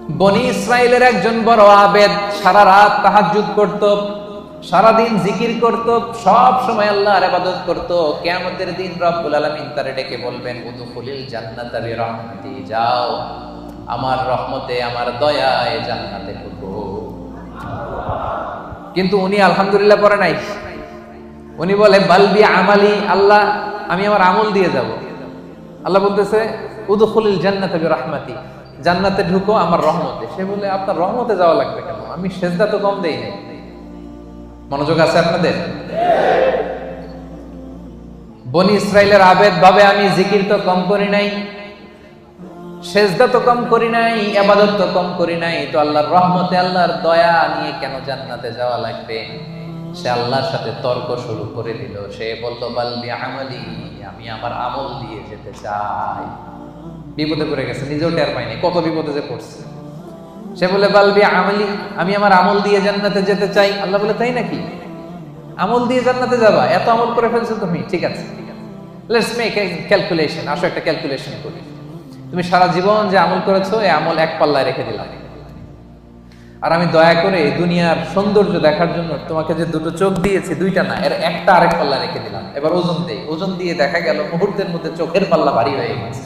বনি ইসরাইলের একজন বড় আবেদ, সারা রাত তাহাজ্জুদ করত, সারাদিন জিকির করত, সব সময় আল্লাহর ইবাদত করত। কিয়ামতের দিন রব্বুল আলামিন তারে ডেকে বলবেন, উদখুলিল জান্নাতা বিরহমাতি, যাও আমার রহমতে, আমার দয়ায় জান্নাতে ঢুকো। কিন্তু উনি আলহামদুলিল্লাহ পড়ে নাই। উনি বলে বালবি আমালি, আল্লাহ আমি আমার আমল দিয়ে যাব। আল্লাহ বলতেছে উদখুলিল জান্নাতা বিরহমাতি, জান্নাতে ঢুকো আমার রহমতে। সে বলে আপনার রহমতে যাওয়া লাগবে কেন? আমি সেজদা তো কম দেই নাই। মনোযোগ আছে আপনাদের? বনি ইসরাইলের আবেদ ভাবে আমি জিকির তো কম করি নাই, সেজদা তো কম করি নাই, ইবাদত তো কম করি নাই, তো আল্লাহর রহমতে, আল্লাহর দয়া নিয়ে কেন জান্নাতে যাওয়া লাগবে? সে আল্লাহর সাথে তর্ক শুরু করে দিল। সে বলল বালবি আমালি, আমি আমার আমল দিয়ে যেতে চাই। বিপদে পড়ে গেছে, নিজেও টের পায়নি কত বিপদে যে পড়ছে। সে বলে বালবি আমালি, আমি আমার আমল দিয়ে জান্নাতে যেতে চাই। আল্লাহ বলে তাই নাকি? আমল দিয়ে জান্নাতে যাবা? এত আমল করে ফেলছো তুমি, ঠিক আছে লেটস মেক এ ক্যালকুলেশন। আসো একটা ক্যালকুলেশন করি। তুমি সারা জীবন যে আমল করেছো, এই আমল এক পাল্লায় রেখে দিলাম, আর আমি দয়া করে দুনিয়ার সৌন্দর্য দেখার জন্য তোমাকে যে দুটো চোখ দিয়েছি, দুইটা না, এর একটা আরেক পাল্লা রেখে দিলাম। এবার ওজন দেই, ওজন দিয়ে দেখা গেল মুহূর্তের মধ্যে চোখের পাল্লা ভারী হয়ে গেছে।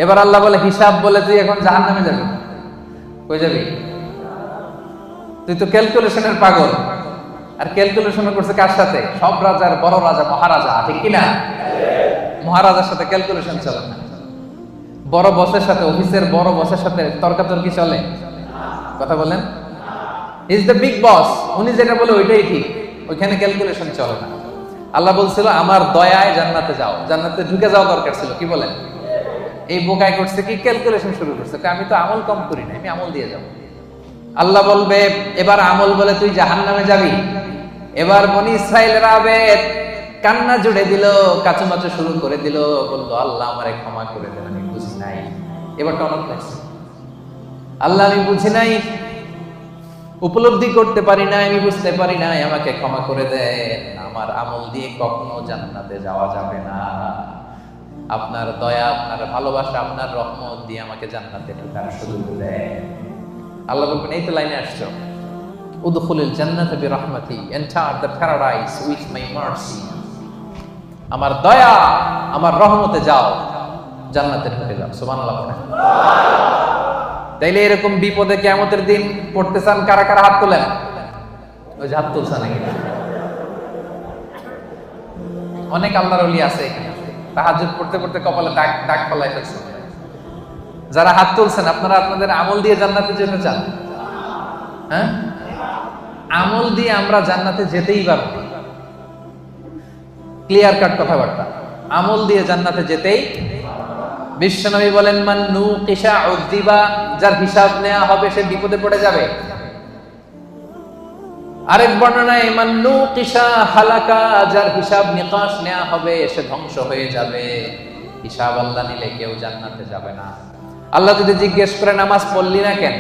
এবার আল্লাহ বলে হিসাব, বলে তুই এখন জাহান্নামে যাবি। কই যাবি? তুই তো ক্যালকুলেশনের পাগল। আর ক্যালকুলেশন করছে কার সাথে? সব রাজার বড় রাজা, মহারাজা, ঠিক কিনা? মহারাজার সাথে ক্যালকুলেশন চলে না। বড় বসের সাথে, অফিসের বড় বসের সাথে তর্কাতর্কি চলে? কথা বলেন। ইজ দ্য বিগ বস, উনি যেটা বলে ওইটাই ঠিক, ওইখানে ক্যালকুলেশন চলে না। আল্লাহ বলছিল আমার দয়ায় জান্নাতে যাও, জান্নাতে ঢুকে যাওয়া দরকার ছিল। কি বলেন? এই বোকায় করছে কি? ক্যালকুলেশন শুরু করছে, আমি তো আমল কম করি না, আমি আমল দিয়ে যাব। আল্লাহ বলবে এবার আমল বলে তুই জাহান্নামে যাবি। এবার বনি ইসরাইলের আবেদ কান্না জুড়ে দিল, কাচুমাচু শুরু করে দিল, বললো আল্লাহ আমারে ক্ষমা করে দেন, আমি বুঝি নাই। এবার টনক লাগছে, আল্লাহ আমি বুঝি নাই, উপলব্ধি করতে পারি নাই, আমি বুঝতে পারি নাই, আমাকে ক্ষমা করে দেন। আমার আমল দিয়ে কখনো জান্নাতে যাওয়া যাবে না। আপনার দয়া, আপনার ভালোবাসা, আপনার রহমত দিয়ে আমাকে জান্নাতে ঢোকার সুযোগ দেন। আল্লাহ বলবেন এই তো লাইনে আসছো, উদখুলিল জান্নাতা বিরহমাতি, enter the paradise with my mercy. আমার দয়া, আমার রহমতে যাও, জান্নাতে ঢুকে যাও। সুবহানাল্লাহ। তাইলে এরকম বিপদে কিয়ামতের দিন পড়তে চান কারা কারা? হাত তোলেন। ওই যে হাত তুলছে নাকি? অনেক আল্লাহর ওলি আছে এখানে, তাহাজ্জুদ পড়তে পড়তে কপালে দাগ দাগ ফলাই ফেলছে। যারা হাত তুলছেন, আপনারা আপনাদের আমল দিয়ে জান্নাতে যেতে চান? হ্যাঁ, আমল দিয়ে আমরা জান্নাতে যেতেই পারবো। ক্লিয়ার কাট কথাবার্তা, আমল দিয়ে জান্নাতে যেতেই। বিশ্বনবী বলেন মান নুকিশা উযিবা, যার হিসাব নেওয়া হবে সে বিপদে পড়ে যাবে। আরেক বর্ণনায় মান নুকিশা হালাকা, যার হিসাব নিকাশ নেওয়া হবে সে ধ্বংস হয়ে যাবে। হিসাব আল্লাহ নিলে কেউ জান্নাতে যাবে না। আল্লাহ যদি জিজ্ঞেস করে নামাজ পড়লি না কেন,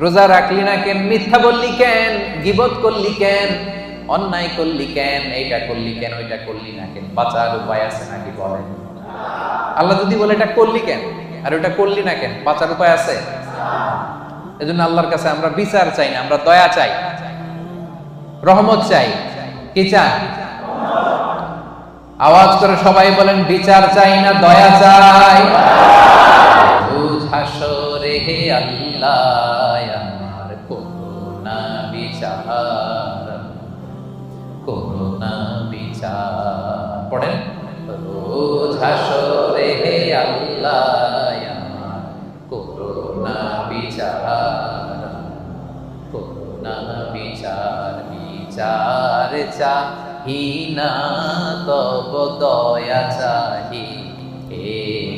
রোজা রাখলি না কেন, মিথ্যা বললি কেন, গীবত করলি কেন, অন্যায় করলি কেন, এইটা করলি কেন, ওইটা করলি না কেন, বাঁচার উপায় আছে নাকি বলেন? আল্লাহ যদি বলে এটা করলি কেন আর ওটা করলি না কেন, বাঁচার উপায় আছে? এজন্য আল্লাহর কাছে আমরা বিচার চাই না, আমরা দয়া চাই, রহমত চাই। কি চাই? আওয়াজ করে সবাই বলেন বিচার চাই না, দয়া চাই। হাসরে হে আল্লাহ আমার করুণা বিচার, করুণা বিচার। পড়েন, রোজ হাসরে হে আল্লাহ আমার করুণা বিচার, করুণা বিচার। বিচার চাহি না তব দয়া চাহি, হে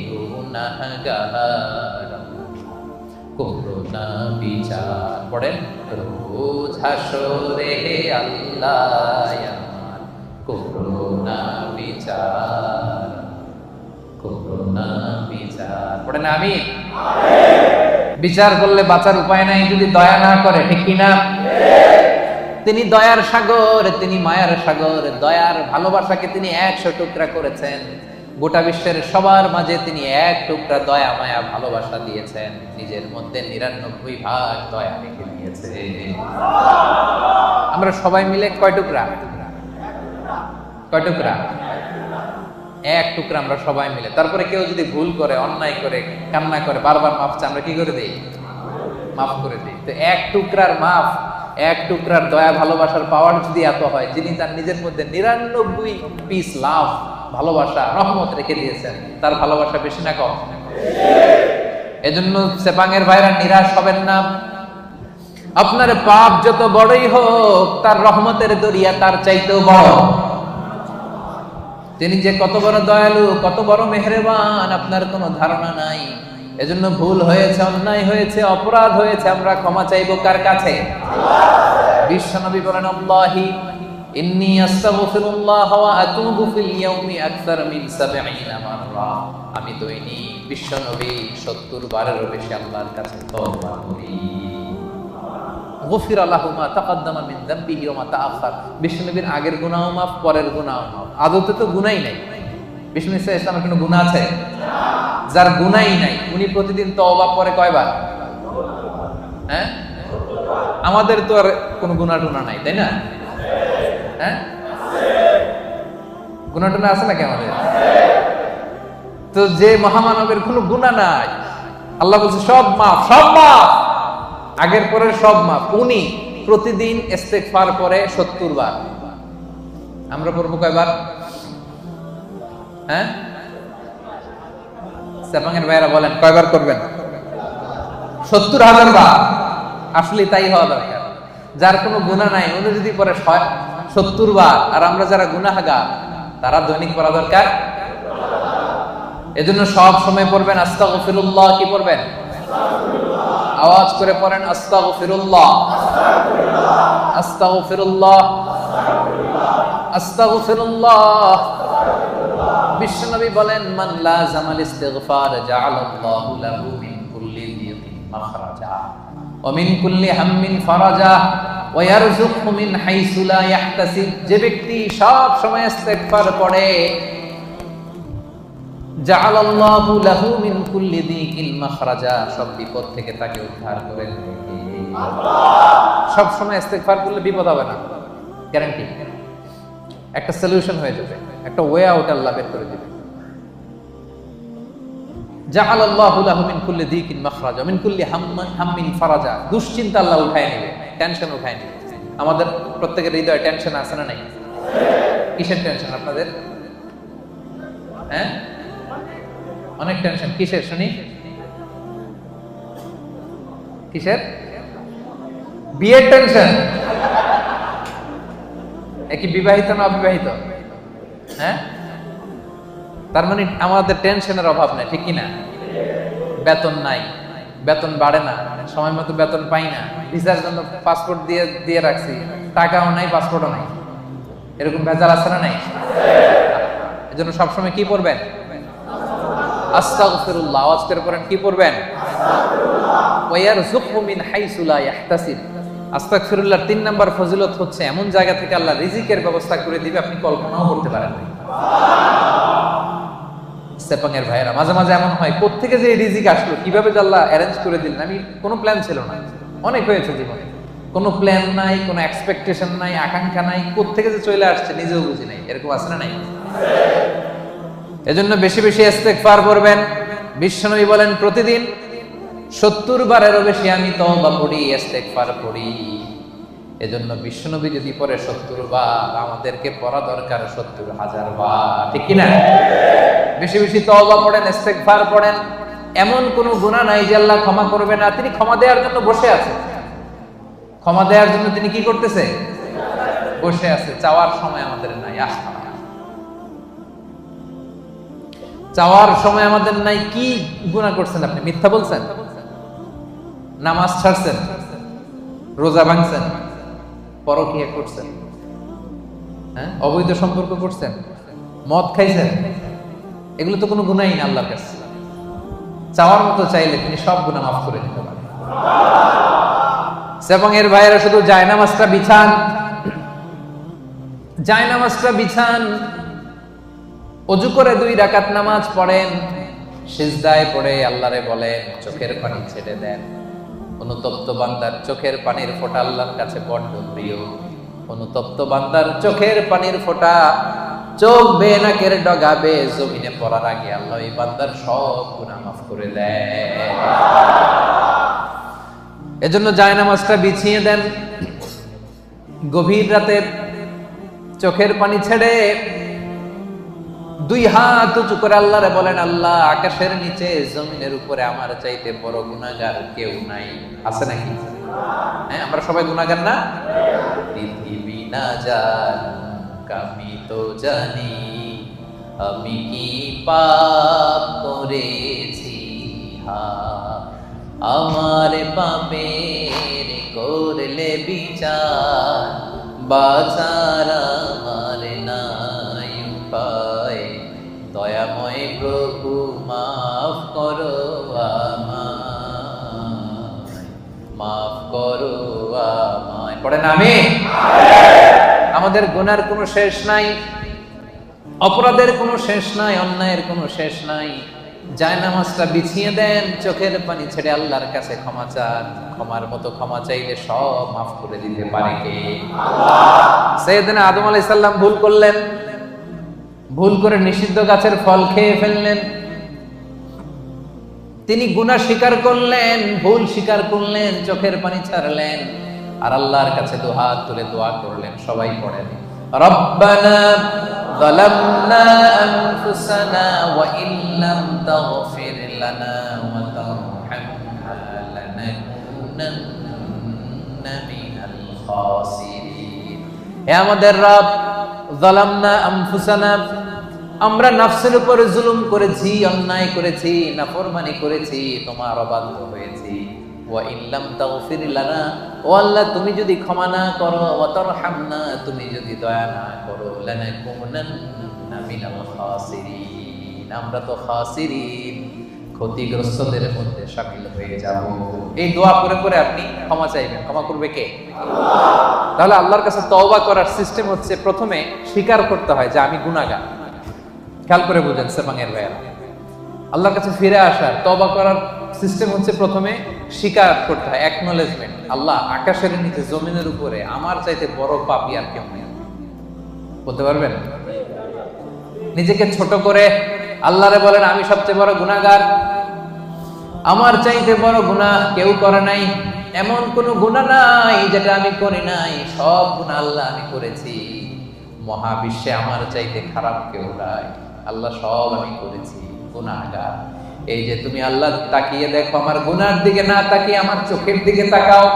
গুনাহগার করুণা বিচার। পড়েন, রোজ হাসরে হে আল্লাহ আমার করুণা বিচার, করুণা বিচার। পড়েন আমিন। বিচার করলে বাঁচার উপায় নাই যদি দয়া না করে, ঠিক কিনা? তিনি দয়ার সাগর, তিনি মায়ার সাগর। দয়ার ভালোবাসাকে তিনি 100 টুকরা করেছেন। গোটা বিশ্বের সবার মাঝে তিনি এক টুকরা দয়া মায়া ভালোবাসা দিয়েছেন, নিজের মধ্যে 99 ভাগ দয়া রেখে দিয়েছে। আমরা সবাই মিলে কয় টুকরা? কয় টুকরা? এক টুকরা আমরা সবাই মিলে। তারপরে কেউ যদি ভুল করে, অন্যায় করে, কান্না করে, বারবার মাফ চায়, আমরা কি করে দিই? মাফ করে দিই। তো এক টুকরার মাফ, এক টুকরার দয়া ভালোবাসার পাওয়ার যদি এত হয়, যিনি তার নিজের মধ্যে 99 পিস লাভ, ভালোবাসা, রহমত রেখে দিয়েছেন, তার ভালোবাসা বেশি না কম? এজন্য সেপাঙের ভাইরা নিরাশ হবেন না। আপনার পাপ যত বড়ই হোক, তার রহমতের দরিয়া তার চাইতেও বড়। তিনি যে কত বড় দয়ালু, কত বড় মেহেরবান, আপনার কোনো ধারণা নাই। এজন্য ভুল হয়েছে, অন্যায় হয়েছে, অপরাধ হয়েছে, আমরা ক্ষমা চাইবো কার কাছে? বিশ্বনবী বলেন, আল্লাহি ইন্নী আস্তাগফিরুল্লাহ ওয়া আতুবু ফিল ইয়াউমি আকসার মিন 70 মাররা। আমি দৈনিক বিশ্বনবী 70 বারেরও বেশি আল্লাহর কাছে তওবা করি। গফিরা লাহু মা তাকাদ্দামা মিন যামবিহি ওয়া মা তাআখার। বিশ্বনবীর আগের গুনাহ মাফ, পরের গুনাহ মাফ। আদতে তো গুনাহই নাই। বিষ্ণু ইসলামের কোনো গুনাহ আছে? যার গুনাহই নাই, উনি প্রতিদিন তওবা করে কয়বার? হ্যাঁ, আমাদের তো আর কোনো গুনাহ টুনা নাই, তাই না? হ্যাঁ, গুনাহ টুনা আছে নাকি আমাদের? তো যে মহামানবের কোনো গুনাহ নাই, আল্লাহ বলছে সব মাফ, সব মাফ, আগের পরের সব মাফ। উনি প্রতিদিন ইস্তেগফার করে 70 বার। আমরা পড়বো কয়বার? হ্যাঁ, সেপাঙের ভাইরা বলেন কয়বার করবেন? 70,000 বার। আসলে তাই হওয়া দরকার। যার কোনো গুনাহ নাই, উনি যদি পরে 70 বার, আর আমরা যারা গুনাহগার, তারা দৈনিক পড়া দরকার। এজন্য সব সময় পড়বেন আস্তাগফিরুল্লাহ। কি পড়বেন? আওয়াজ করে পড়েন আস্তাগফিরুল্লাহ, আস্তাগফিরুল্লাহ, আস্তাগফিরুল্লাহ। বিশ্বনবী বলেন, মান লাযামাল ইস্তিগফার জাআলাল্লাহু লাহু মিন কুল্লি দিকিন মাখরাজা ওয়া মিন কুল্লি হাম্মিন ফারাজা ওয়া ইয়ারযুকহু মিন হাইসু লা ইয়াহতাসিব। যে ব্যক্তি সব সময় ইস্তিগফার পড়ে, জাআলাল্লাহু লাহু মিন কুল্লি দিকিন মাখরাজা, সব বিপদ থেকে তাকে উদ্ধার করে দেবে। সব সময় ইস্তিগফার করলে বিপদ হবে না, গ্যারান্টি। একটা সলিউশন হয়ে যাবে, একটা ওয়ে আউট আল্লাহ বের করে দিবে। জাআলাল্লাহু লাহু মিন কুল্লি দিকিন মাখরাজা মিন কুল্লি হাম্মিন ফারাজা। দুশ্চিন্তা আল্লাহ উঠায় নেবে, টেনশন উঠায় নেবে। আমাদের প্রত্যেকের হৃদয়ে টেনশন আছে না নাই? কিসের টেনশন আপনাদের? হ্যাঁ, অনেক টেনশন। কিসের শুনি? কিসের? বিয়ের টেনশন। একই বিবাহিত না অবিবাহিত? হ্যাঁ, তার মানে আমাদের টেনশনের অভাব নাই, ঠিক কিনা? বেতন নাই, বেতন বাড়ে না, সময় মতো বেতন পাই না, ভিসার জন্য পাসপোর্ট দিয়ে রাখছি, টাকাও নাই, পাসপোর্টও নাই, এরকম ভেজাল আছে না নাই? এজন্য সবসময় কি পড়বেন? আস্তাগফিরুল্লাহ। আওয়াজ করে পড়েন, কি পড়বেন? ওয়া ইয়ারযুকহু মিন হাইসু লা ইয়াহতাসিব। আস্তাগফিরুল্লাহর 3 নাম্বার ফজিলত হচ্ছে এমন জায়গা থেকে আল্লাহ রিজিকের ব্যবস্থা করে দিবে আপনি কল্পনাও করতে পারেন না। সেপাঙের ভাইরা, মাঝে মাঝে এমন হয়, কোত্থেকে যে রিজিক আসলো, কিভাবে যে আল্লাহ অ্যারেঞ্জ করে দিলেন। আমি কোনো প্ল্যান ছিল না, অনেক হয়েছে জীবনে, কোনো প্ল্যান নাই, কোনো এক্সপেকটেশন নাই, আকাঙ্ক্ষা নাই, কোত্থেকে যে চলে আসছে নিজেও বুঝি নাই। এরকম আছে না নাই? এজন্য বেশি বেশি ইস্তেগফার করবেন। বিশ্বনবী বলেন, প্রতিদিন 70 বারেরও বেশি আমি তওবা পড়ি, ইস্তেগফার পড়ি। এজন্য বিশ্বনবী যদি পড়ে 70 বার, আমাদেরকে পড়া দরকার 70,000 বার, ঠিক কি না? বেশি বেশি তওবা পড়েন, ইস্তেগফার পড়েন। এমন কোন গুনাহ নাই যে আল্লাহ ক্ষমা করবে না। তিনি ক্ষমা দেওয়ার জন্য বসে আছে। ক্ষমা দেওয়ার জন্য তিনি কি করতেছে? বসে আছে। চাওয়ার সময় আমাদের নাই। চাওয়ার সময় আমাদের নাই। কি গুনাহ করছেন আপনি? মিথ্যা বলছেন, নামাজ ছাড়ছেন, রোজা ভাঙছেন, পরকীয়া করছেন, হ্যাঁ, অবৈধ সম্পর্ক করছেন, মদ খাইছেন, এগুলো তো কোনো গুনাহই না আল্লাহর কাছে। চাওয়ার মতো চাইলে তিনি সব গুনাহ মাফ করে দিতে পারেন। এবং এর ভাইয়েরা শুধু জায়নামাজটা বিছান, জায়নামাজটা বিছান, ওযু করে 2 রাকাত নামাজ পড়েন, সিজদায় পড়ে আল্লাহরে বলেন চোখের পানি ছেড়ে দেন। অনুতপ্ত বান্দার চোখের পানির ফোঁটা আল্লাহর কাছে বড্ড প্রিয়। অনুতপ্ত বান্দার চোখের পানির ফোঁটা চোখ বেয়ে নাকের ডগা বেয়ে জমিনে পড়ার আগে আল্লাহ এই বান্দার সব গুনাহ মাফ করে দেন। এজন্য জায়নামাজটা বিছিয়ে দেন, গভীর রাতে চোখের পানি ছেড়ে 2 হাত উঁচু করে আল্লাহরে বলেন, আল্লাহ আকাশের নিচে জমিনের উপরে আমার চাইতে বড় গুনাহগার কেউ নাই। আছে নাকি? হ্যাঁ, আমরা সবাই গুনাহগার না? পৃথিবী না জানুক আমি তো জানি আমি কি পাপ করেছি, আমার পাপের করলে বিচার, বাঁচার আমার নাই উপায়, দয়াময় প্রভু মাফ করো আমায়, মাফ করো আমায়। পড়েন আমিন। আমাদের গুনার কোনো শেষ নাই, অপরাধের কোনো শেষ নাই, অন্যায়ের কোনো শেষ নাই। জায়নামাজটা বিছিয়ে দেন, চোখের পানি ছেড়ে আল্লাহর কাছে ক্ষমা চান। ক্ষমার মতো ক্ষমা চাইলে সব মাফ করে দিতে পারে কে? আল্লাহ। সাইয়েদনা আদম আলাইহিস সালাম ভুল করলেন, ভুল করে নিষিদ্ধ গাছের ফল খেয়ে ফেললেন। তিনি গুনাহ স্বীকার করলেন, ভুল স্বীকার করলেন, চোখের পানি ছাড়লেন আর আল্লাহর কাছে দুহাত তুলে দোয়া করলেন। সবাই পড়েন, রব্বানা যালামনা আনফুসানা ওয়া ইল্লাম তাগফির লানা ওয়া তারহামনা লানাকুনান্না মিনাল খাসিরিন। হে আমাদের রব, যালামনা আনফুসানা, আমরা নফসের উপর জুলুম করেছি, অন্যায় করেছি, নাফরমানি করেছি, তোমার অবাধ্য হয়েছি। ওয়া ইল্লাম তাগফির লানা, ও আল্লাহ তুমি যদি ক্ষমা না করো, ওয়া তারহামনা তুমি যদি দয়া না করো, লানাকুনান্না মিনাল খাসিরিন, আমরা তো খাসিরিন, ক্ষতিগ্রস্তদের মধ্যে শামিল হয়ে যাব। এই দোয়া করে করে আপনি ক্ষমা চাইবেন। ক্ষমা করবে কে? আল্লাহ। তাহলে আল্লাহর কাছে তওবা করার সিস্টেম হচ্ছে প্রথমে স্বীকার করতে হয় যে আমি গুনাহগার। খেয়াল করে বুঝেন সেবাঙের ভাইয়েরা, আল্লাহর কাছে ফিরে আসার তওবা করার সিস্টেম হচ্ছে প্রথমে স্বীকার করতে হয়, অ্যাকনলেজমেন্ট। আল্লাহ আকাশের নিচে জমিনের উপরে আমার চাইতে বড় পাপী আর কেউ নেই। বলতে পারবেন? নিজেকে ছোট করে আল্লাহরে বলেন আমি সবচেয়ে বড় গুনাহগার, আমার চাইতে বড় গুনাহ কেউ করে নাই, এমন কোন গুনাহ নাই যেটা আমি করি নাই, সব গুনাহ আল্লাহ আমি করেছি, মহাবিশ্বে আমার চাইতে খারাপ কেউ নাই, আল্লাহ সব আমি করেছি, গুনাহগার। এই যে তুমি আল্লাহ তাকিয়ে দেখো, আমার গুনার দিকে না তাকিয়ে আমার চোখের দিকে তাকাও।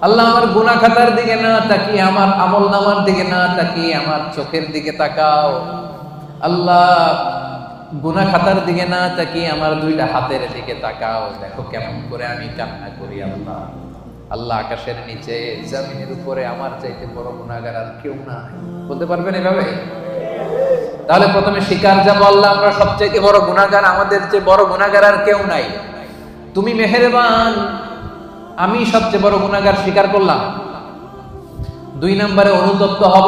আল্লাহ আমার গুনাহ খাতার দিকে না তাকিয়ে, আমার আমল নামার দিকে না তাকিয়ে আমার চোখের দিকে তাকাও। আল্লাহ গুনাহ খাতার দিকে না তাকিয়ে আমার 2টা হাতের দিকে তাকাও, দেখো কেমন করে আমি কান্না করি। আল্লাহ, আল্লাহ আকাশের নিচে জমিনের উপরে আমার চাইতে বড় গুনাহগার আর কেউ নাই। বলতে পারবেন এভাবে? তাহলে প্রথমে স্বীকার যাব, আল্লাহ আমরা সবচেয়ে বড় গুনাহগার, আমাদের চেয়ে বড় গুনাহগার আর কেউ নাই, তুমি মেহেরবান, আমি সবচেয়ে বড় গুনাহগার স্বীকার করলাম। 2 নম্বরে অনুতপ্ত হব,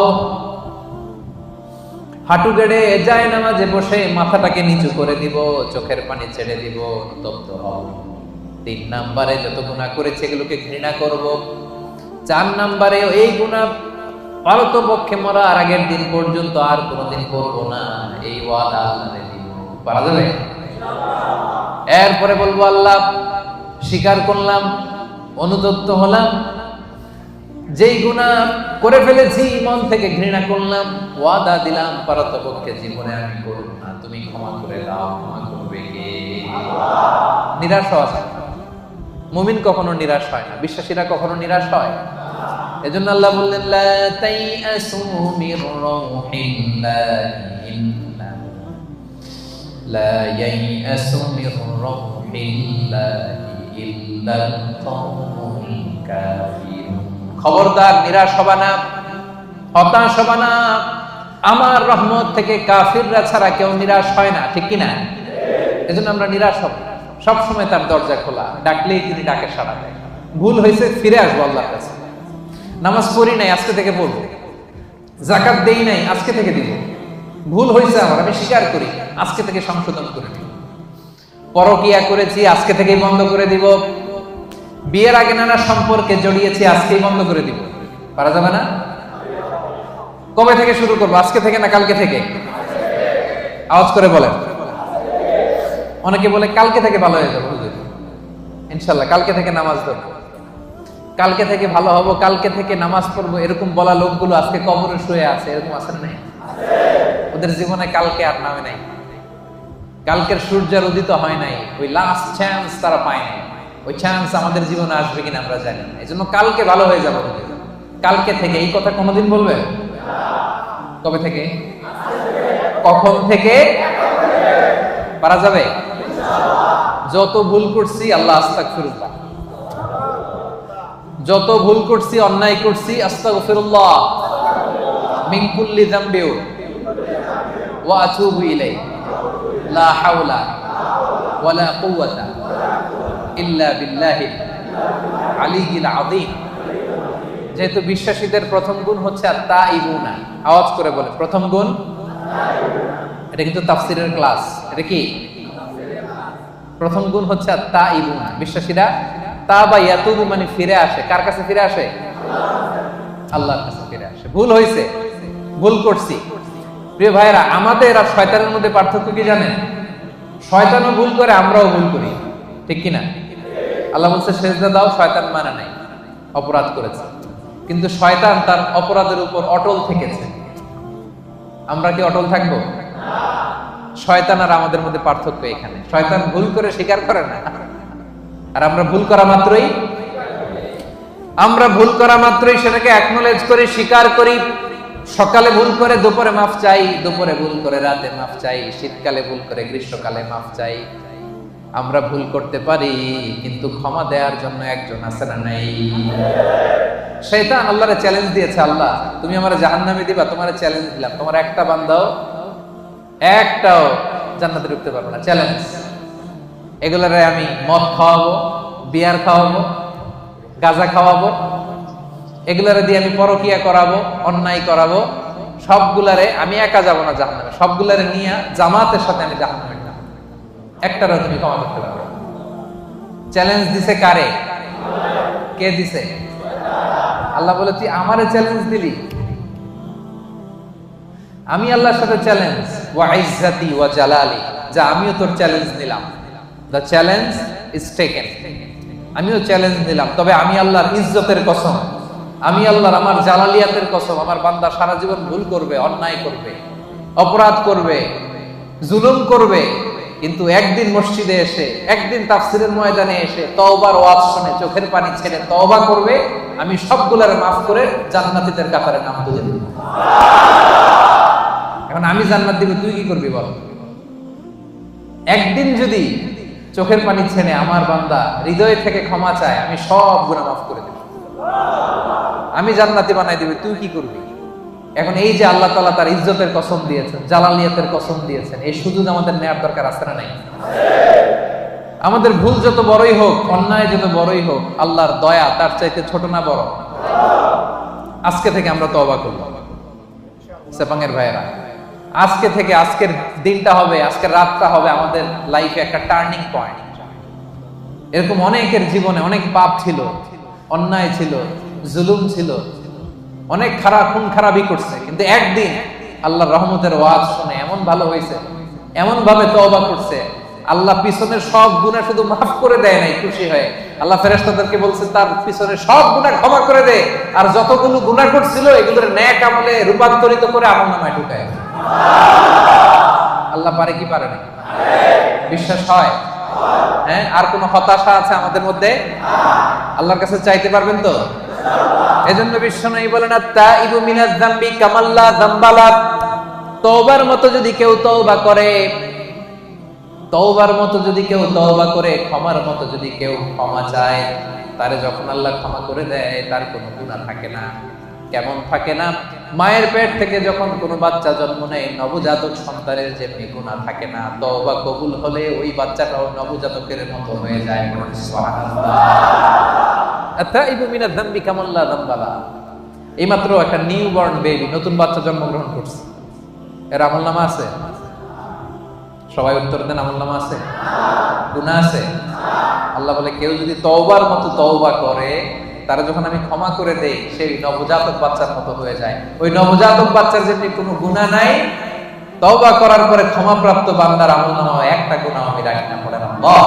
হাঁটু গেড়ে যায় নামাজে বসে মাথাটাকে নিচু করে দিব, চোখের পানি ছেড়ে দিব, অনুতপ্ত হব। 3 নম্বরে যত গুনাহ করেছে এগুলোকে ঘৃণা করব। 4 নম্বরে এই গুনাহ পারতপক্ষে মরার আগের দিন পর্যন্ত আর কোনোদিন করব না, এই ওয়াদা আল্লাহরে দিব। পারা যাবে? এরপরে বলবো আল্লাহ স্বীকার করলাম, অনুতপ্ত হলাম, যেই গুনাহ করে ফেলেছি মন থেকে ঘৃণা করলাম, ওয়াদা দিলাম পারতপক্ষে জীবনে আমি করব না, তুমি ক্ষমা করে দাও। ক্ষমা করবে কে? আল্লাহ। নিরাশ হওয়া যায় না, মুমিন কখনো নিরাশ হয় না, বিশ্বাসীরা কখনো নিরাশ হয়। এজন্য আল্লাহ বললেন লা তাইআসু মির রাউহিল্লাহি লা ইয়াইআসু মির রাউহিল্লাহি ইল্লাল কওমুল কাফিরুন। খবরদার নিরাশ হবা না, হতাশ হবা না, আমার রহমত থেকে কাফিররা ছাড়া কেউ নিরাশ হয় না, ঠিক কি না? এজন্য আমরা নিরাশ হব, সব সময় তার দরজা খোলা, ডাকলেই তিনি ডাকে সাড়া দেয়। ভুল হয়েছে ফিরে আসবো আল্লাহর কাছে, নামাজ পড়ি নাই আজকে থেকে পড়বো, যাকাত দেই নাই, আজকে থেকে দিব। ভুল হয়েছে আমার, আমি স্বীকার করি, আজকে থেকে সংশোধন করে দিব। পরকিয়া করেছি, আজকে থেকেই বন্ধ করে দিব। বিয়ের আগে নানা সম্পর্কে জড়িয়েছি, আজকেই বন্ধ করে দিব। পারা যাবে না? কবে থেকে শুরু করবো? আজকে থেকে না কালকে থেকে? আওয়াজ করে বলেন। অনেকে বলে কালকে থেকে ভালো হয়ে যাবে। ইনশাল্লাহ কালকে থেকে নামাজ ধরবো, কালকে থেকে ভালো হবো, কালকে থেকে নামাজ পড়বো, এরকম বলা লোকগুলো আজকে কবরে শুয়ে আছে। এরকম আছে নাই? ওদের জীবনে কালকে আর নামে নাই, কালকের সূর্যের উদিত হয় নাই, ওই লাস্ট চান্স তারা পায় নাই। ওই চান্স আমাদের জীবনে আসবে কিনা আমরা জানি না। এই জন্য কালকে ভালো হয়ে যাবো, কালকে থেকে। এই কথা কোনোদিন বলবে? কবে থেকে? কখন থেকে? পারা যাবে? যত ভুল করছি আল্লাহ আস্তাগফিরুল্লাহ, যত ভুল করছি, অন্যায় করছি, আস্তাগফিরুল্লাহ মিন কুল্লি যামবি ওয়া আতুবু ইলাইহি লা হাওলা ওয়ালা কুওয়াতা ইল্লা বিল্লাহিল আলিয়্যিল আযীম। যেহেতু বিশ্বাসীদের প্রথম গুণ হচ্ছে আত-তাইবুনা, আওয়াজ করে বলে প্রথম গুণ। এটা কিন্তু তাফসীরের ক্লাস। এটা কি? প্রথম গুণ হচ্ছে আত-তাইবুনা। বিশ্বাসীরা তাবা ইয়াতুবু মানে ফিরে আসে। কার কাছে ফিরে আসে? আল্লাহর কাছে ফিরে আসে। ভুল হয়েছে, ভুল করছি। প্রিয় ভাইরা, আমাদের আর শয়তানের মধ্যে পার্থক্য কি জানেন? শয়তানও ভুল করে, আমরাও ভুল করি, ঠিক কিনা? আল্লাহ বলছে সেজদা দাও, শয়তান মানে নাই, অপরাধ করেছে। কিন্তু শয়তান তার অপরাধের উপর অটল থেকেছে। আমরা কি অটল থাকবো? শয়তান আর আমাদের মধ্যে পার্থক্য এখানে। শয়তান ভুল করে স্বীকার করে না, আর আমরা ভুল করা মাত্রই সেটাকে অ্যাকনোলেজ করি, স্বীকার করি। সকালে ভুল করে দুপুরে মাফ চাই, দুপুরে ভুল করে রাতে মাফ চাই, শীতকালে ভুল করে গ্রীষ্মকালে মাফ চাই। আমরা ভুল করতে পারি, কিন্তু ক্ষমা দেওয়ার জন্য একজন আছে না নাই? শয়তান আল্লাহরে চ্যালেঞ্জ দিয়েছে, আল্লাহ তুমি আমারে জাহান্নামে দিবা, তোমারে চ্যালেঞ্জ দিলাম, তোমার একটা বান্দাও একটাও জান্নাতে ঢুকতে পারবে না, চ্যালেঞ্জ। এগুলারে আমি মদ খাওয়াবো, বিয়ার খাওয়াবো, গাঁজা খাওয়াবো, এগুলারে দিয়ে আমি পরকিয়া করাবো, অন্যায় করাবো, সবগুলারে আমি একা যাব না জাহান্নামে, সবগুলারে নিয়ে জামাতের সাথে আমি জাহান্নামে যাব, একটারও তুমি ক্ষমা করতে পারবে। চ্যালেঞ্জ দিছে কারে? কে দিছে? আল্লাহ বলে তুই আমারে চ্যালেঞ্জ দিলি, আমি আল্লাহর সাথে চ্যালেঞ্জ। ওয়া ইজ্জাতি ওয়া জালালি, যা আমিও তোর চ্যালেঞ্জ নিলাম। The challenge is taken. আমিও চ্যালেঞ্জ নিলাম, তবে আমি আল্লাহর ইজ্জতের কসম, আমি আল্লাহর আমার জালালিয়াতের কসম, আমার বান্দা সারা জীবন ভুল করবে, অন্যায় করবে, অপরাধ করবে, জুলুম করবে, কিন্তু একদিন মসজিদে এসে, একদিন তাফসীরের ময়দানে এসে তওবার ওয়াজ শুনে চোখের পানি ছেড়ে তওবা করবে, আমি সবগুলারে মাফ করে জান্নাতীদের কাতারে নাম তুলে দেব। এখন আমি জান্নাত দিব, তুই কি করবি বল? একদিন যদি চোখের পানি ছেড়ে আমার বান্দা হৃদয় থেকে ক্ষমা চায়, আমি সব গুনাহ মাফ করে দেব, আমি জান্নাতি বানাই দেব, তুই কি করবি? এখন এই যে আল্লাহ তাআলা তার ইজ্জতের কসম দিয়েছেন, জালালিয়াতের কসম দিয়েছেন, এই সুযোগ আমাদের নেয়ার দরকার আছে না নাই? আমাদের ভুল যত বড়ই হোক, অন্যায় যত বড়ই হোক, আল্লাহর দয়া তার চাইতে ছোট না বড়? আজকে থেকে আমরা তওবা করব সেপাঙের ভাইয়েরা। আজকে থেকে, আজকের দিনটা হবে, আজকের রাতটা হবে আমাদের লাইফে একটা টার্নিং পয়েন্ট। এরকম অনেকের জীবনে অনেক পাপ ছিল, অন্যায় ছিল, জুলুম ছিল, অনেক খারাপ খুন খারাপই করছে, কিন্তু একদিন আল্লাহর রহমতের ওয়াজ শুনে এমন ভালো হয়েছে, এমন ভাবে তওবা করছে, আল্লাহ পিছনের সব গুনাহ শুধু মাফ করে দেয় নাই, খুশি হয়ে আল্লাহ ফেরেশতাদেরকে বলছে তার পিছনের সব গুনাহ ক্ষমা করে দে, আর যতগুলো গুনাহ করছিল এগুলোর নেক আমলে রূপান্তরিত করে আমলনামায় ঢুকায়। আল্লাহ পারে কি পারে না? বিশ্বাস হয়? হ্যাঁ, আর কোন হতাশা আছে আমাদের মধ্যে? আল্লাহর কাছে চাইতে পারবেন তো? এজন্য বিশ্বনবী বলেন আত-তাইবু মিনাজ যামবি কামাল্লা যামবালা। তওবার মতো যদি কেউ তওবা করে, তওবার মতো যদি কেউ তওবা করে, ক্ষমার মতো যদি কেউ ক্ষমা চায়, তারে যখন আল্লাহ ক্ষমা করে দেয় তার কোনো গুনাহ থাকে না। কেমন থাকে না? মায়ের পেট থেকে যখন কোনো বাচ্চা জন্ম নেয়, নবজাতক সন্তানের যে গুনাহ থাকে না, তওবা কবুল হলে ওই বাচ্চাটাও নবজাতকের মতো হয়ে যায়। সুবহানাল্লাহ। আত-তাইবু মিনাজ যামবি কামাল্লা যামবালা। এইমাত্র একটা নিউ বর্ন বেবি, নতুন বাচ্চা জন্মগ্রহণ করছে, এর আমলনামা আছে? সবাই উত্তর দেন, আমলনামা আছে? গুনাহ আছে? আল্লাহ বলে কেউ যদি তওবার মতো তওবা করে, তারা যখন আমি ক্ষমা করে দেই, সেই নবজাতক বাচ্চার মতো হয়ে যায়। ওই নবজাতক বাচ্চার যেমনি কোনো গুনাহ নাই, তওবা করার পরে ক্ষমাপ্রাপ্ত বান্দার আমলনামা একটা গুনাহ আমি রাখি না। পড়েন আল্লাহ।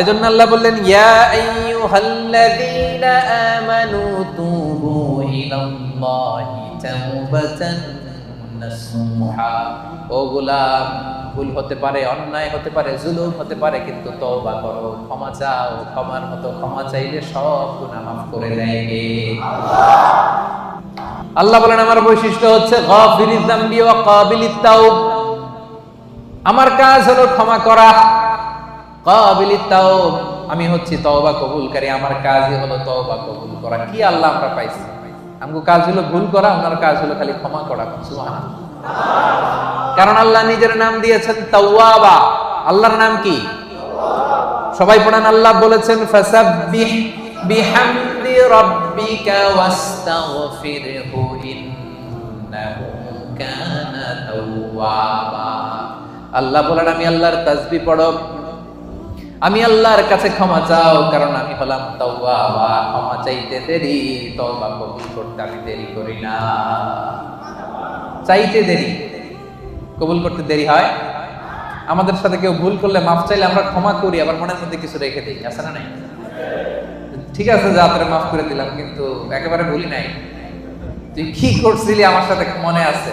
এজন্য আল্লাহ বললেন, ইয়া আইয়ুহাল্লাযীনা আমানু তুবু ইলাল্লাহি তাওবাতান নাসুহা। ও গোলাম, ভুল হতে পারে, অন্যায় হতে পারে, জুলুম হতে পারে, কিন্তু তওবা করো, ক্ষমা চাও। ক্ষমার মতো ক্ষমা চাইলে সব গুনাহ মাফ করে দেয় কে? আল্লাহ বলেন আমার বৈশিষ্ট্য হচ্ছে গাফিরিয যামবি ওয়া কাবিলিত তাওব। আমার কাজ হলো ক্ষমা করা। কাবিলিত তাওব, আমি হচ্ছি তওবা কবুলকারী। আমার কাজই হলো তওবা কবুল করা। কি আল্লাহ আমরা পাইছি? আমগো কাজ হলো ভুল করা, ওনার কাজ হলো খালি ক্ষমা করা। সুবহানাল্লাহ। কারণ আল্লাহ নিজের নাম দিয়েছেন তাওয়াবা। আল্লাহর নাম কি? সবাই পড়েন। আল্লাহ বলেছেন ফাসাব্বিহ বিহামদি রাব্বিকা ওয়াস্তাগফিরহু ইন্নাহু কানা তাওয়াবা। আল্লাহ বলেন আমি আল্লাহর তাসবিহ পড়ো, আমি আল্লাহর কাছে ক্ষমা চাও, কারণ আমি হলাম তাওয়াবা। ক্ষমা চাইতে দেরি, তওবা কবুল করতে আমি দেরি করি না। চাইতে দেরি, কবুল করতে দেরি হয়। আমাদের সাথে কেউ ভুল করলে মাফ চাইলে আমরা ক্ষমা করি, আবার মনের মধ্যে কিছু রেখে দিই, আছে না নাই? ঠিক আছে, যা তোরে মাফ করে দিলাম, কিন্তু একেবারে ভুলি নাই। তুই কি করছিলি আমার সাথে মনে আছে,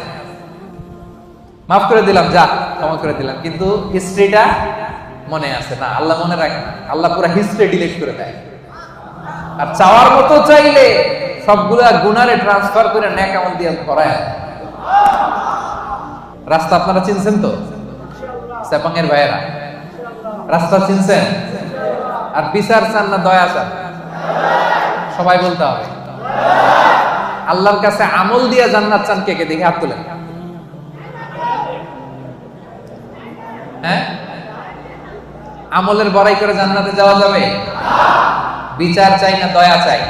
মাফ করে দিলাম, যা ক্ষমা করে দিলাম, কিন্তু হিস্ট্রিটা মনে আছে না। আল্লাহ মনে রাখে না, আল্লাহ পুরো হিস্ট্রি ডিলিট করে দেয়। আর চাওয়ার মতো চাইলে সবগুলা গুনারে ট্রান্সফার করে নেক আমল দিয়ে ভরায়। রাস্তা আপনারা চিনছেন তো? সেপাঙের ভাইয়েরা রাস্তা চিনছেন? আর বিচার চান না দয়া চান? সবাই বলতে হবে। আল্লাহর কাছে আমল দিয়ে জান্নাত চান কে কে? দেখে হাত তুলেন। হ্যাঁ, আমলের বড়াই করে জান্নাতে যাওয়া যাবে? বিচার চাই না দয়া চাই?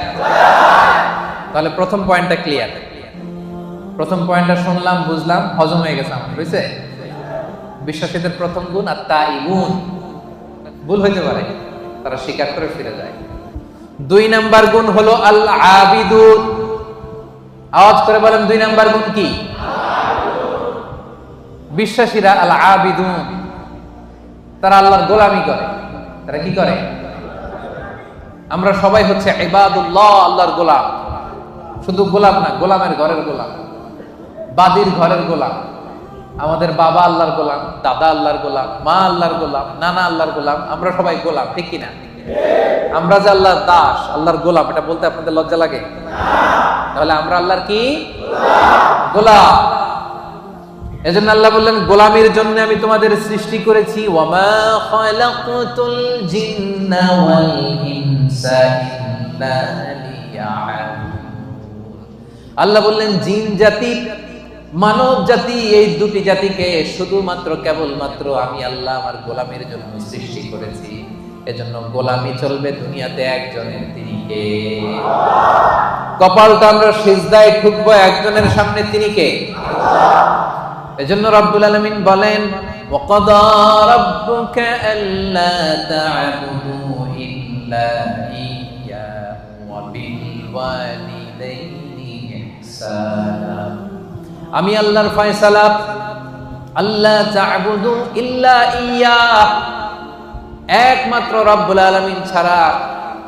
তাহলে প্রথম পয়েন্টটা ক্লিয়ার। প্রথম পয়েন্টটা শুনলাম, বুঝলাম, হজম হয়ে গেছে আমার, বুঝছে? বিশ্বাসীদের প্রথম গুণ আত-তাইবুন। ভুল হইতে পারে, তারা স্বীকার করে ফিরে যায়। 2 নাম্বার গুণ হলো আল-আবিদুন। আওয়াজ করে বলেন 2 নাম্বার গুণ কি? বিশ্বাসীরা আল-আবিদুন, তারা আল্লাহর গোলামি করে। তারা কি করে? আমরা সবাই হচ্ছে ইবাদুল্লাহ, আল্লাহর গোলাম। শুধু গোলাম না, গোলামের ঘরের গোলাম, বাদীর ঘরের গোলাম। আমাদের বাবা আল্লাহর গোলাম, দাদা আল্লাহর গোলাম, মা আল্লাহর গোলাম, নানা আল্লাহর গোলাম। আমরা সবাই গোলাম, ঠিক কিনা? আমরা যে আল্লাহর দাস, আল্লাহর গোলাম, এটা বলতে আপনাদের লজ্জা লাগে? তাহলে আমরা আল্লাহর কি? গোলাম। এজন্য আল্লাহ বললেন গোলামির জন্য আমি তোমাদের সৃষ্টি করেছি। ওয়ামা খালাকতুল জিন্না ওয়াল ইনসা ইল্লা লিয়াবুদুন। আল্লাহ বললেন জিন জাতি, মানব জাতি, এই দুটি জাতিকে শুধুমাত্র কেবলমাত্র আমি আল্লাহ আমার গোলামির জন্য সৃষ্টি করেছি। এজন্য গোলামি চলবে দুনিয়াতে একজনের, তিনি কে? কপালটা আমরা সিজদায় ঠুকবো একজনের সামনে, তিনি কে? এজন্য রব্বুল আলামিন বলেন ওয়াকাদা রাব্বুকা আল্লা তা'বুদু ইল্লা ইয়্যাহু ওয়া বিল ওয়ালিদাইনি ইহসানা। আমি আল্লাহর ফয়সালা, আল্লাহ তা'বুদু ইল্লা ইয়্যাহ, একমাত্র রব্বুল আলামিন ছাড়া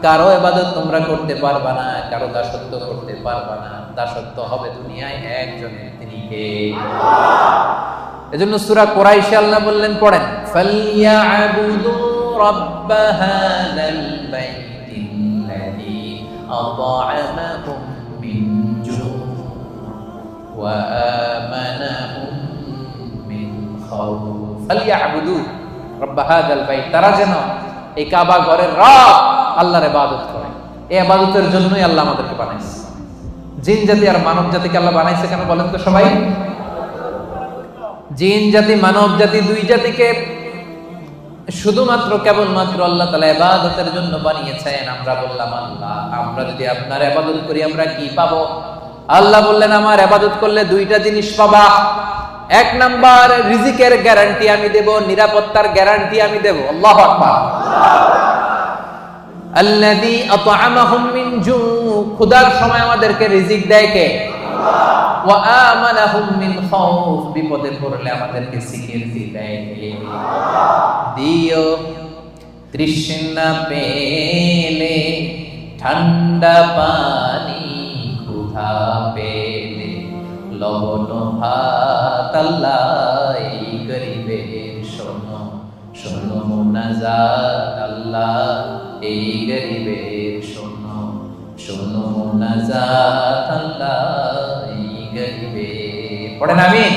কারো ইবাদত তোমরা করতে পারবা না, কারো দাসত্ব করতে পারবা না। দাসত্ব হবে দুনিয়ায় একজনের, তিনি কে? এজন্য সূরা কুরাইশে আল্লাহ বললেন, পড়েন, ফালইয়াবুদু রাব্ব হাযাল বাইতিল্লাযী আত'আমাহুম মিন জু' ওয়া আমানাহুম মিন খাউফ। ফালইয়াবুদু রাব্ব হাযাল বাইত, তারা যেন এই কাবা ঘরের রব আল্লাহর ইবাদত করে। এই ইবাদতের জন্যই আল্লাহ আমাদেরকে বানাইছে। জিন জাতি আর মানব জাতিকে আল্লাহ বানাইছে কেন বলেন তো সবাই? জিন জাতি, মানব জাতি, দুই জাতিকে শুধুমাত্র কেবলমাত্র আল্লাহ তাআলা ইবাদতের জন্য বানিয়েছেন। আমরা বললাম আল্লাহ, আমরা যদি আপনার ইবাদত করি আমরা কি পাবো? আল্লাহ বললেন, আমার ইবাদত করলে দুইটা জিনিস পাবা। এক নাম্বার, রিজিকের গ্যারান্টি আমি দেব, নিরাপত্তার গ্যারান্টি আমি দেব। আল্লাহু আকবার। আল্লাযী আত'আমাহুম মিন জু, ক্ষুধার সময় আমাদেরকে রিজিক দেয় কে? আল্লাহ। ওয়া আমানাহুম মিন খাউফ, বিপদে পড়লে আমাদেরকে সিকিউরিটি দেয় কে? আল্লাহ। দিও তৃষ্ণা পেলে ঠান্ডা পানি, ক্ষুধা পেলে লবণ ভাত, আল্লাহ এই গরিবের শোনো শোনো মুনাজাত, আল্লাহ এই গরিবের শোনো শোনো মুনাজাত, আল্লাহ এই গরিবের। পড়েন আমিন।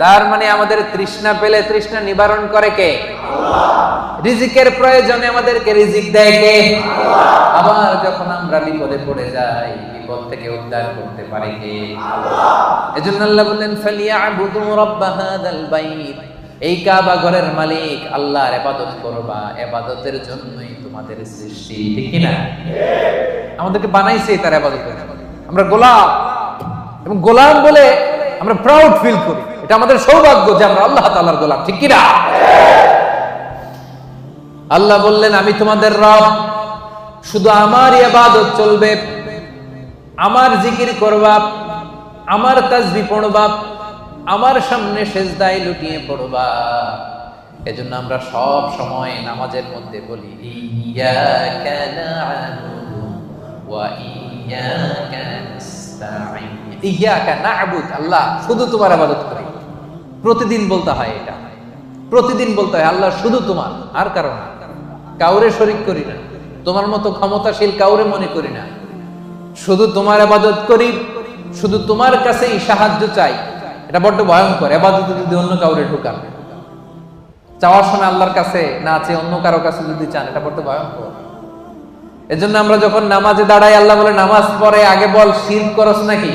তার মানে আমাদের তৃষ্ণা পেলে তৃষ্ণা নিবারণ করে কে? আল্লাহ। রিজিকের প্রয়োজনে আমাদেরকে রিজিক দেয় কে? আল্লাহ। আবার যখন আমরা বিপদে পড়ে যাই, বিপদ থেকে উদ্ধার করতে পারে কে? আল্লাহ। এজন্য আল্লাহ বললেন, ফালিয়াবুদু রাব্ব হাযাল বাইত, এই কাবা ঘরের মালিক আল্লাহর ইবাদত করবা, ইবাদতের জন্যই তোমাদের সৃষ্টি। ঠিক কি না? আমাদেরকে বানাইছে তার ইবাদতের জন্য। আমরা গোলাম, এবং গোলাম বলে আমরা প্রাউড ফিল করি। এটা আমাদের সৌভাগ্য যে আমরা আল্লাহ তাআলার গোলাম। ঠিক কি না? আল্লাহ বললেন, আমি তোমাদের রব, শুধু আমার ইবাদত চলবে, আমার জিকির করবা, আমার তাসবিহ পড়বা, আমার সামনে সেজদায় লুটিয়ে পড়বা। এজন্য আমরা সব সময় নামাজের মধ্যে বলি, ইয়াকা না'বুদু ওয়া ইয়াকা নাস্তাঈন। ইয়াকা না'বুদ, আল্লাহ শুধু তোমার ইবাদত করি। প্রতিদিন বলতে হয় এটা, প্রতিদিন বলতে হয় আল্লাহ শুধু তোমার, আর কারো না, কাউরে শরীক করি না, তোমার মতো ক্ষমতাশীল কাউরে মনে করি না, শুধু তোমার ইবাদত করি, শুধু তোমার কাছেই সাহায্য চাই। এটা বড্ড ভয়ঙ্কর। ইবাদতে যদি অন্য কাউরে ঢুকান, চাওয়ার সময় আল্লাহর কাছে না চেয়ে অন্য কারো কাছে যদি চান, এটা বড্ড ভয়ঙ্কর। এজন্য আমরা যখন নামাজে দাঁড়াই, আল্লাহ বলে নামাজ পড়ে আগে বল শিরক করছ নাকি?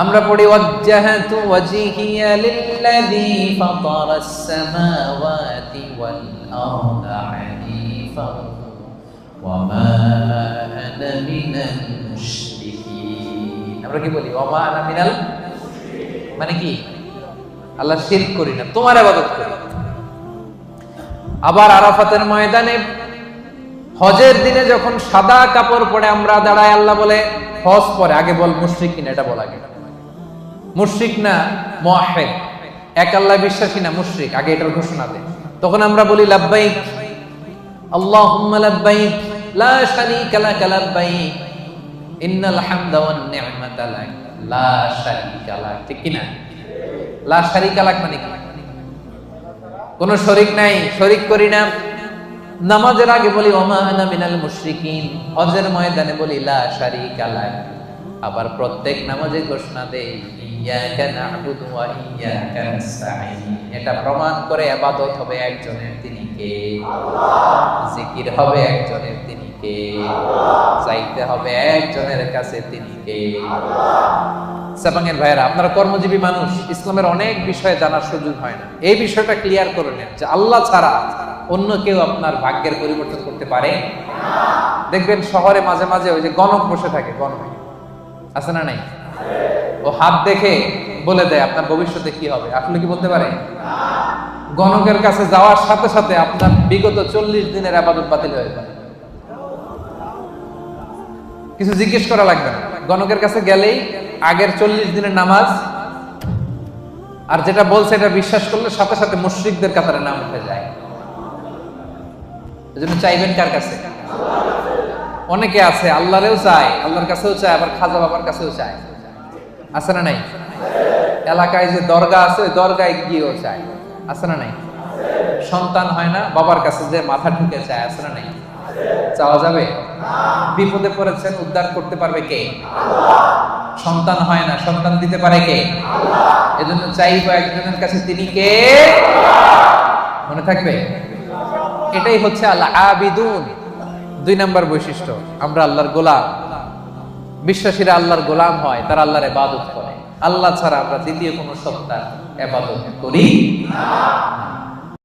আমরা পড়ি ওয়াজ্জাহাতু ওয়াজহিয়া লিল্লাযী ফাতারাস সামাওয়াতি ওয়াল আরদা হানিফান ওয়া মা আনা মিনাল মুশরিকিন। আমরা কি বলি? ওয়া মা আনা মিনাল, মানে কি? আল্লাহ শিরক করি না, তোমার ইবাদত করি। আবার আরাফাতের ময়দানে হজের দিনে যখন সাদা কাপড় পরে আমরা দাঁড়াই, আল্লাহ বলে হজ পরে আগে বল মুশরিক না, এটা বল আগে। মুশরিক না মুওয়াহহিদ, এক আল্লাহ বিশ্বাসী না মুশরিক, আগে এটার ঘোষণা দে। তখন আমরা বলি লাব্বাইক আল্লাহুম্মা লাব্বাইক লা শারীকা লাক লাব্বাইক ইন্নাল হামদা ওয়ান নি'মাতা লাক লা শারীকা লাক। ঠিক কি না? লা শারীকা লাক মানে কি? কোন শরীক নাই, শরীক করি না। নামাজের আগে বলি ওমা আনা মিনাল মুশরিকিন, হজের ময়দানে বলি লা শারীকা লাক। আবার প্রত্যেক নামাজে ঘোষণা দেই ইয়াকা না'বুদু ওয়া ইয়াকা নাস্তাঈন। এটা প্রমাণ করে ইবাদত হবে একজনের, তিনি কে? আল্লাহ। জিকির হবে একজনের, তিনি কে? আল্লাহ। চাইতে হবে একজনের কাছে, তিনি কে? আল্লাহ। সাবাঙ্গের ভাইরা, আপনারা কর্মজীবী মানুষ, ইসলামের অনেক বিষয়ে জানার সুযোগ হয় না। এই বিষয়টা ক্লিয়ার করে নেন যে আল্লাহ ছাড়া অন্য কেউ আপনার ভাগ্যের পরিবর্তন করতে পারে না। দেখবেন শহরে মাঝে মাঝে ওই যে গণক বসে থাকে, গণক আছে না নাই? ও হাত দেখে বলে দেয় আপনার ভবিষ্যতে কি হবে। আসলে কি বলতে পারে? গণকের কাছে যাওয়ার সাথে সাথে আপনার বিগত 40 দিনের ইবাদত বাতিল হয়ে যায়। কিছু জিজ্ঞেস করা লাগবে না, গণকের কাছে গেলেই আগের 40 দিনের নামাজ আর যেটা বলছে এটা বিশ্বাস করলে সাথে সাথে মুশরিকদের কাতারে নাম উঠে যায়। এজন্য চাইবেন কার কাছে? অনেকে আছে আল্লাহরেও চায়, আল্লাহর কাছেও চায়, আবার খাজা বাবার কাছেও চায়। আছে না নাই? এলাকায় যে দরগা আছে ওই দরগায় গিয়েও চায়। আছে না নাই? সন্তান হয় না, বাবার কাছে যে মাথা ঢুকে চায়। আছে না নাই? চাওয়া যাবে? বিপদে পড়েছেন, উদ্ধার করতে পারবে কে? আল্লাহ। সন্তান হয় না, সন্তান দিতে পারে কে? আল্লাহ। এজন্য চাইবো একজনের কাছে, তিনি কে? মনে থাকবে? এটাই হচ্ছে আল আবিদুন। 2 নম্বর বৈশিষ্ট্য, আমরা আল্লাহর গোলাম। বিশ্বাসীরা আল্লাহর গোলাম হয়, তারা আল্লাহর ইবাদত করে। আল্লাহ ছাড়া আমরা দ্বিতীয় কোনো সত্তার ইবাদত করি না।